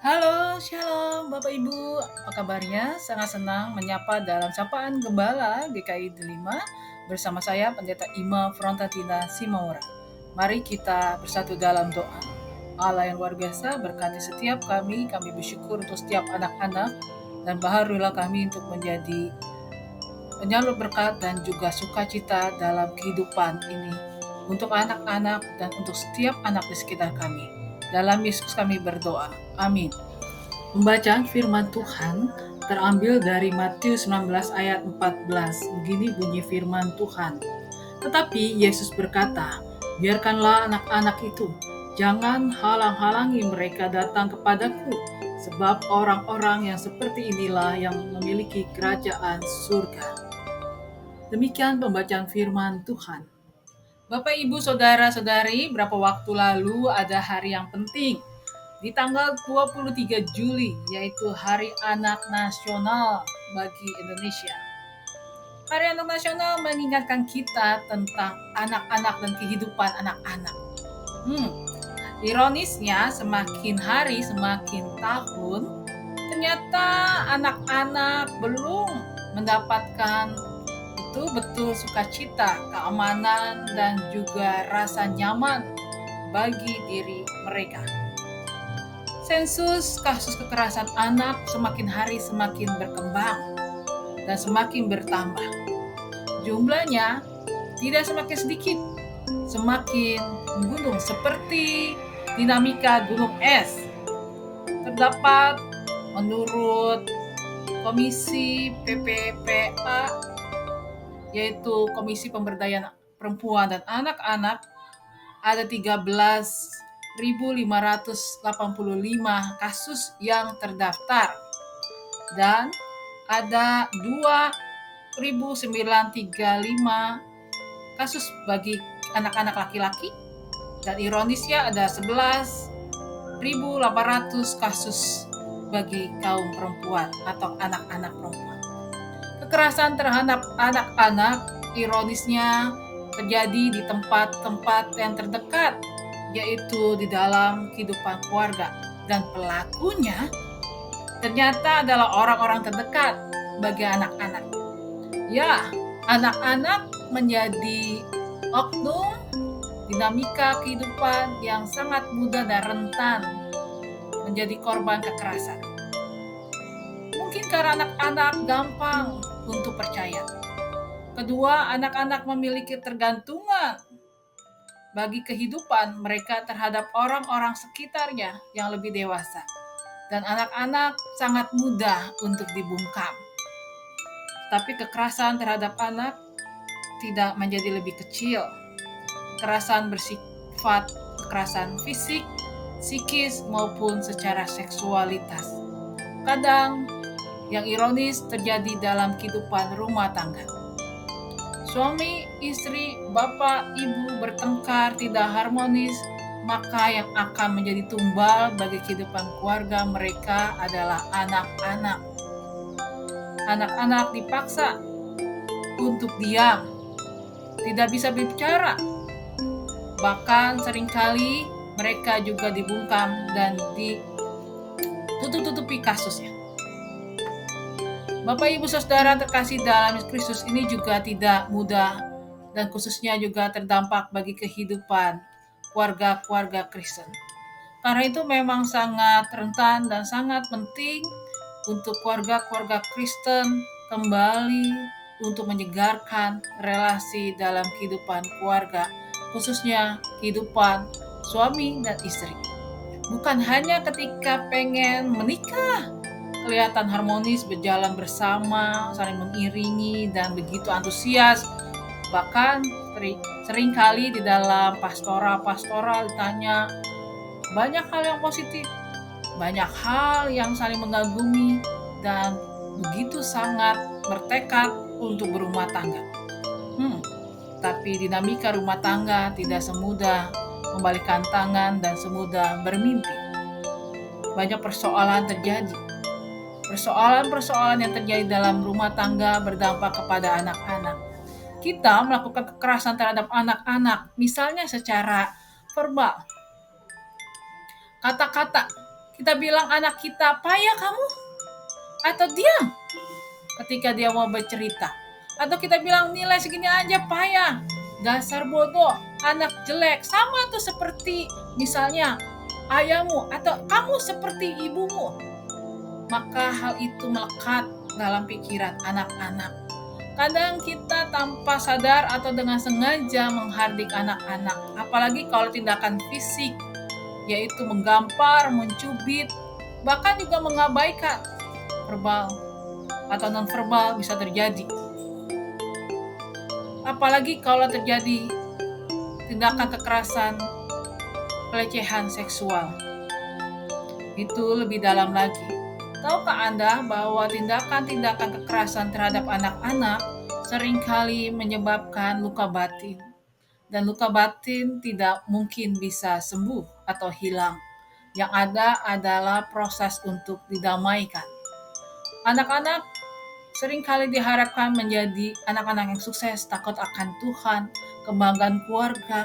Halo, shalom Bapak Ibu, apa kabarnya? Sangat senang menyapa dalam Sapaan Gembala GKI 5 bersama saya Pendeta Ima Frontatina Simaura. Mari kita bersatu dalam doa. Allah yang luar biasa berkati setiap kami bersyukur untuk setiap anak-anak dan baharulah kami untuk menjadi penyalur berkat dan juga sukacita dalam kehidupan ini untuk anak-anak dan untuk setiap anak di sekitar kami. Dalam Yesus kami berdoa. Amin. Pembacaan firman Tuhan terambil dari Matius 19 ayat 14. Begini bunyi firman Tuhan. Tetapi Yesus berkata, biarkanlah anak-anak itu, jangan halang-halangi mereka datang kepadaku, sebab orang-orang yang seperti inilah yang memiliki kerajaan surga. Demikian pembacaan firman Tuhan. Bapak, Ibu, Saudara-saudari, berapa waktu lalu ada hari yang penting. Di tanggal 23 Juli, yaitu Hari Anak Nasional bagi Indonesia. Hari Anak Nasional mengingatkan kita tentang anak-anak dan kehidupan anak-anak. Ironisnya, semakin hari, semakin tahun, ternyata anak-anak belum mendapatkan betul-betul sukacita, keamanan, dan juga rasa nyaman bagi diri mereka. Sensus kasus kekerasan anak semakin hari semakin berkembang dan semakin bertambah. Jumlahnya tidak semakin sedikit, semakin menggunung seperti dinamika gunung es. Terdapat menurut Komisi PPPA, yaitu Komisi Pemberdayaan Perempuan dan Anak-anak, ada 13.585 kasus yang terdaftar dan ada 2.935 kasus bagi anak-anak laki-laki, dan ironisnya ada 11.800 kasus bagi kaum perempuan atau anak-anak perempuan. Kekerasan terhadap anak-anak ironisnya terjadi di tempat-tempat yang terdekat, yaitu di dalam kehidupan keluarga, dan pelakunya ternyata adalah orang-orang terdekat bagi anak-anak. Ya, anak-anak menjadi oknum dinamika kehidupan yang sangat mudah dan rentan menjadi korban kekerasan. Mungkin karena anak-anak gampang untuk percaya. Kedua, anak-anak memiliki ketergantungan bagi kehidupan mereka terhadap orang-orang sekitarnya yang lebih dewasa. Dan anak-anak sangat mudah untuk dibungkam. Tapi kekerasan terhadap anak tidak menjadi lebih kecil. Kekerasan bersifat kekerasan fisik, psikis, maupun secara seksualitas. Kadang yang ironis terjadi dalam kehidupan rumah tangga. Suami, istri, bapak, ibu bertengkar tidak harmonis, maka yang akan menjadi tumbal bagi kehidupan keluarga mereka adalah anak-anak. Anak-anak dipaksa untuk diam, tidak bisa bicara. Bahkan seringkali mereka juga dibungkam dan ditutup-tutupi kasusnya. Bapak, Ibu, Saudara terkasih dalam Kristus, ini juga tidak mudah dan khususnya juga terdampak bagi kehidupan keluarga-keluarga Kristen. Karena itu memang sangat rentan dan sangat penting untuk keluarga-keluarga Kristen kembali untuk menyegarkan relasi dalam kehidupan keluarga, khususnya kehidupan suami dan istri. Bukan hanya ketika pengen menikah, kelihatan harmonis, berjalan bersama, saling mengiringi, dan begitu antusias. Bahkan seringkali di dalam pastoral ditanya banyak hal yang positif, banyak hal yang saling mengagumi, dan begitu sangat bertekad untuk berumah tangga. Tapi dinamika rumah tangga tidak semudah membalikkan tangan dan semudah bermimpi. Banyak persoalan terjadi. Persoalan-persoalan yang terjadi dalam rumah tangga berdampak kepada anak-anak. Kita melakukan kekerasan terhadap anak-anak, misalnya secara verbal. Kata-kata, kita bilang anak kita, "Payah kamu," atau "diam" ketika dia mau bercerita. Atau kita bilang nilai segini aja payah, dasar bodoh, anak jelek. Sama tuh seperti misalnya ayahmu atau kamu seperti ibumu. Maka hal itu melekat dalam pikiran anak-anak. Kadang kita tanpa sadar atau dengan sengaja menghardik anak-anak, apalagi kalau tindakan fisik, yaitu menggampar, mencubit, bahkan juga mengabaikan. Verbal atau non-verbal bisa terjadi. Apalagi kalau terjadi tindakan kekerasan, pelecehan seksual. Itu lebih dalam lagi. Tahukah Anda bahwa tindakan-tindakan kekerasan terhadap anak-anak seringkali menyebabkan luka batin? Dan luka batin tidak mungkin bisa sembuh atau hilang. Yang ada adalah proses untuk didamaikan. Anak-anak seringkali diharapkan menjadi anak-anak yang sukses, takut akan Tuhan, kebanggaan keluarga,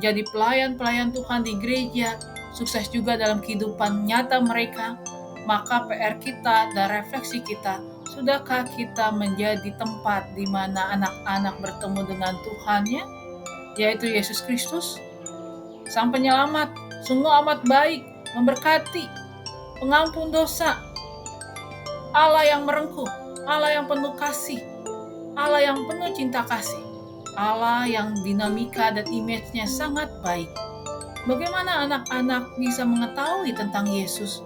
jadi pelayan-pelayan Tuhan di gereja, sukses juga dalam kehidupan nyata mereka. Maka PR kita dan refleksi kita, sudahkah kita menjadi tempat di mana anak-anak bertemu dengan Tuhannya, yaitu Yesus Kristus, Sang Penyelamat, sungguh amat baik, memberkati, pengampun dosa, Allah yang merengkuh, Allah yang penuh kasih, Allah yang penuh cinta kasih, Allah yang dinamika dan image-nya sangat baik. Bagaimana anak-anak bisa mengetahui tentang Yesus,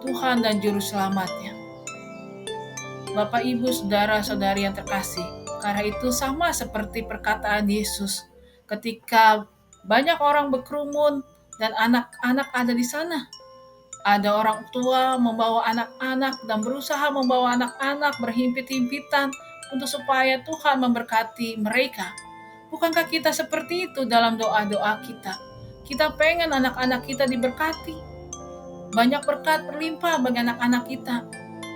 Tuhan dan Juru Selamatnya? Bapak, Ibu, Saudara-saudari yang terkasih, karena itu sama seperti perkataan Yesus ketika banyak orang berkerumun dan anak-anak ada di sana. Ada orang tua membawa anak-anak dan berusaha membawa anak-anak berhimpit-himpitan untuk supaya Tuhan memberkati mereka. Bukankah kita seperti itu dalam doa-doa kita? Kita pengen anak-anak kita diberkati. Banyak berkat berlimpah bagi anak-anak kita.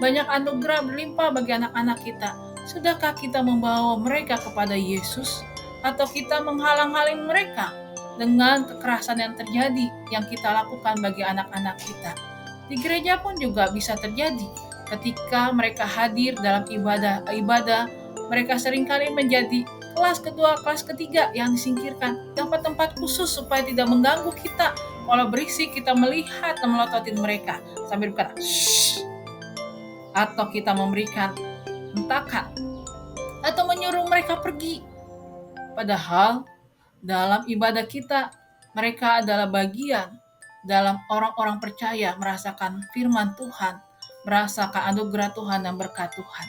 Banyak anugerah berlimpah bagi anak-anak kita. Sudahkah kita membawa mereka kepada Yesus? Atau kita menghalang-halangi mereka dengan kekerasan yang terjadi yang kita lakukan bagi anak-anak kita? Di gereja pun juga bisa terjadi. Ketika mereka hadir dalam ibadah, mereka seringkali menjadi kelas kedua, kelas ketiga yang disingkirkan. Tempat-tempat khusus supaya tidak mengganggu kita. Kalau berisik kita melihat dan melototin mereka sambil berkata, "Shh." Atau kita memberikan hentakan atau menyuruh mereka pergi. Padahal dalam ibadah kita, mereka adalah bagian dalam orang-orang percaya merasakan firman Tuhan, merasakan anugerah Tuhan dan berkat Tuhan.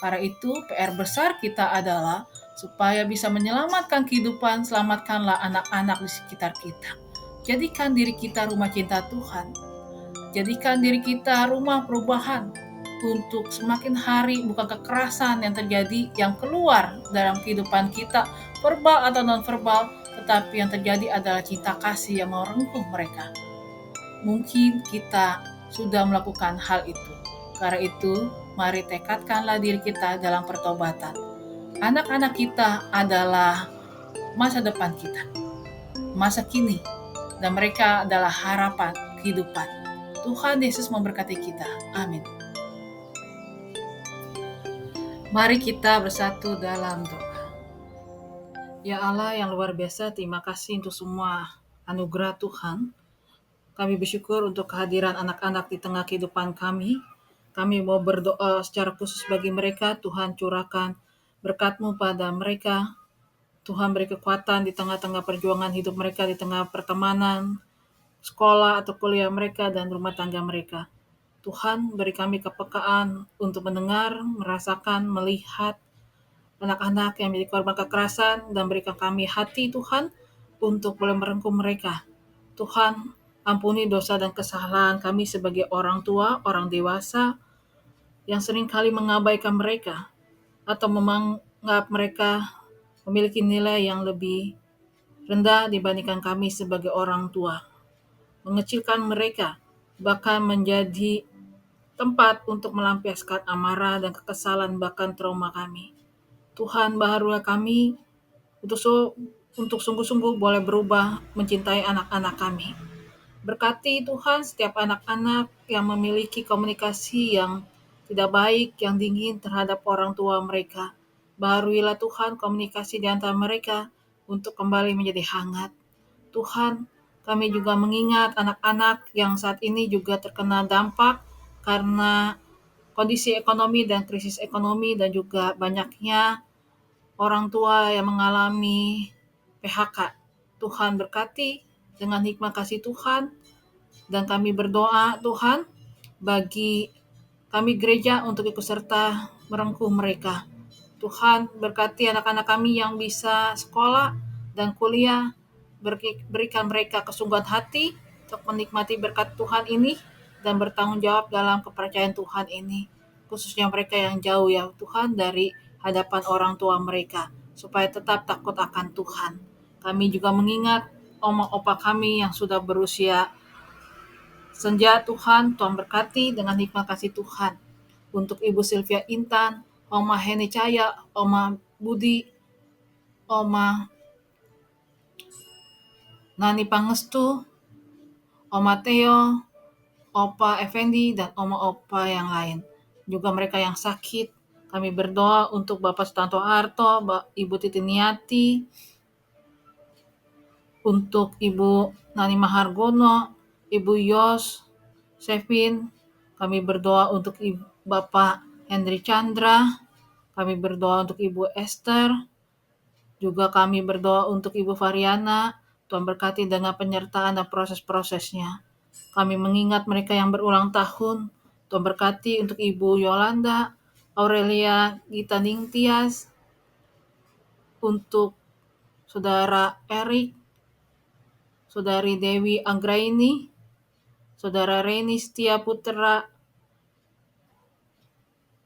Karena itu PR besar kita adalah supaya bisa menyelamatkan kehidupan, selamatkanlah anak-anak di sekitar kita. Jadikan diri kita rumah cinta Tuhan. Jadikan diri kita rumah perubahan untuk semakin hari bukan kekerasan yang terjadi yang keluar dalam kehidupan kita, verbal atau non-verbal, tetapi yang terjadi adalah cinta kasih yang merengkuh mereka. Mungkin kita sudah melakukan hal itu. Karena itu, mari tekadkanlah diri kita dalam pertobatan. Anak-anak kita adalah masa depan kita, masa kini, dan mereka adalah harapan kehidupan. Tuhan Yesus memberkati kita. Amin. Mari kita bersatu dalam doa. Ya Allah yang luar biasa, terima kasih untuk semua anugerah Tuhan. Kami bersyukur untuk kehadiran anak-anak di tengah kehidupan kami. Kami mau berdoa secara khusus bagi mereka. Tuhan curahkan berkat-Mu pada mereka. Tuhan beri kekuatan di tengah-tengah perjuangan hidup mereka, di tengah pertemanan, sekolah atau kuliah mereka, dan rumah tangga mereka. Tuhan beri kami kepekaan untuk mendengar, merasakan, melihat anak-anak yang menjadi korban kekerasan, dan berikan kami hati Tuhan untuk boleh merengkuh mereka. Tuhan, ampuni dosa dan kesalahan kami sebagai orang tua, orang dewasa yang seringkali mengabaikan mereka atau menganggap mereka memiliki nilai yang lebih rendah dibandingkan kami sebagai orang tua, mengecilkan mereka, bahkan menjadi tempat untuk melampiaskan amarah dan kekesalan bahkan trauma kami. Tuhan, baharulah kami untuk sungguh-sungguh boleh berubah mencintai anak-anak kami. Berkati Tuhan setiap anak-anak yang memiliki komunikasi yang tidak baik, yang dingin terhadap orang tua mereka. Baharuilah Tuhan komunikasi di antara mereka untuk kembali menjadi hangat. Tuhan, kami juga mengingat anak-anak yang saat ini juga terkena dampak karena kondisi ekonomi dan krisis ekonomi dan juga banyaknya orang tua yang mengalami PHK. Tuhan berkati dengan hikmat kasih Tuhan, dan kami berdoa Tuhan bagi kami gereja untuk ikut serta merengkuh mereka. Tuhan berkati anak-anak kami yang bisa sekolah dan kuliah, berikan mereka kesungguhan hati untuk menikmati berkat Tuhan ini dan bertanggung jawab dalam kepercayaan Tuhan ini, khususnya mereka yang jauh ya Tuhan dari hadapan orang tua mereka, supaya tetap takut akan Tuhan. Kami juga mengingat oma opa kami yang sudah berusia senja Tuhan berkati dengan hikmat kasih Tuhan. Untuk Ibu Sylvia Intan, Oma Heni Caya, Oma Budi, Oma Nani Pangestu, Oma Theo, Opa Effendi, dan Oma-Opa yang lain. Juga mereka yang sakit, kami berdoa untuk Bapak Sutanto Harto, Ibu Titiniati, untuk Ibu Nani Mahargono, Ibu Yos, Sevin. Kami berdoa untuk Bapak Henry Chandra. Kami berdoa untuk Ibu Esther. Juga kami berdoa untuk Ibu Variana. Tuhan berkati dengan penyertaan dan proses-prosesnya. Kami mengingat mereka yang berulang tahun. Tuhan berkati untuk Ibu Yolanda, Aurelia Gita Ningtyas, untuk Saudara Erik, Saudari Dewi Anggraini, Saudara Reni Setia Putra,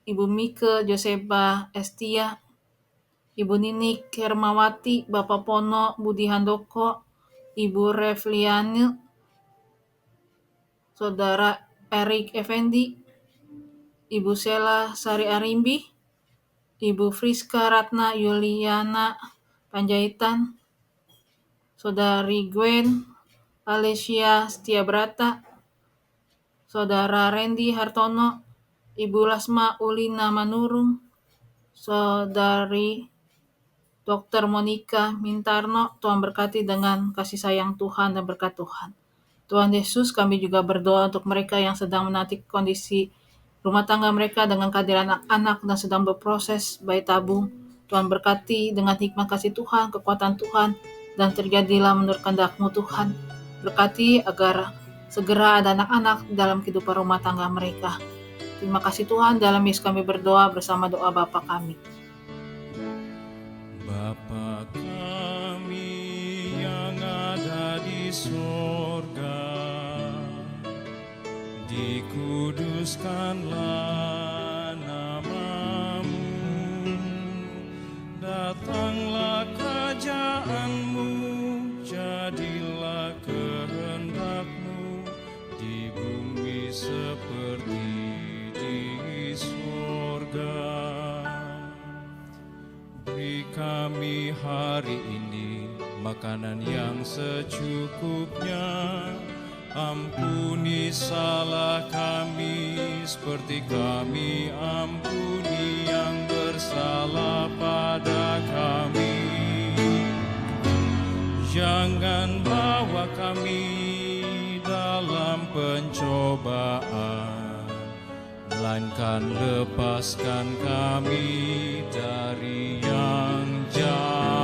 Ibu Mike Joseba Estia, Ibu Ninik Hermawati, Bapak Pono Budi Handoko, Ibu Refliani, Saudara Erik Effendi, Ibu Sela Sari Arimbi, Ibu Friska Ratna Yuliana Panjaitan, Saudari Gwen Alicia Setiabrata, Saudara Randy Hartono, Ibu Lasma Ulina Manurung, Saudari Dr. Monica Mintarno. Tuhan berkati dengan kasih sayang Tuhan dan berkat Tuhan. Tuhan Yesus, kami juga berdoa untuk mereka yang sedang menanti kondisi rumah tangga mereka dengan kehadiran anak-anak dan sedang berproses bayi tabung. Tuhan berkati dengan hikmat kasih Tuhan, kekuatan Tuhan, dan terjadilah menurut kehendak-Mu Tuhan. Berkati agar segera ada anak-anak dalam kehidupan rumah tangga mereka. Terima kasih Tuhan, dalam Yesus kami berdoa bersama doa Bapa kami. Bapa kami yang ada di sorga, dikuduskanlah nama-Mu, datanglah kerajaan-Mu, jadilah kehendak-Mu di bumi seperti di sorga. Beri kami hari ini makanan yang secukupnya. Ampuni salah kami seperti kami ampuni yang bersalah pada kami. Jangan bawa kami dalam pencobaan, melainkan lepaskan kami dari yang jahat.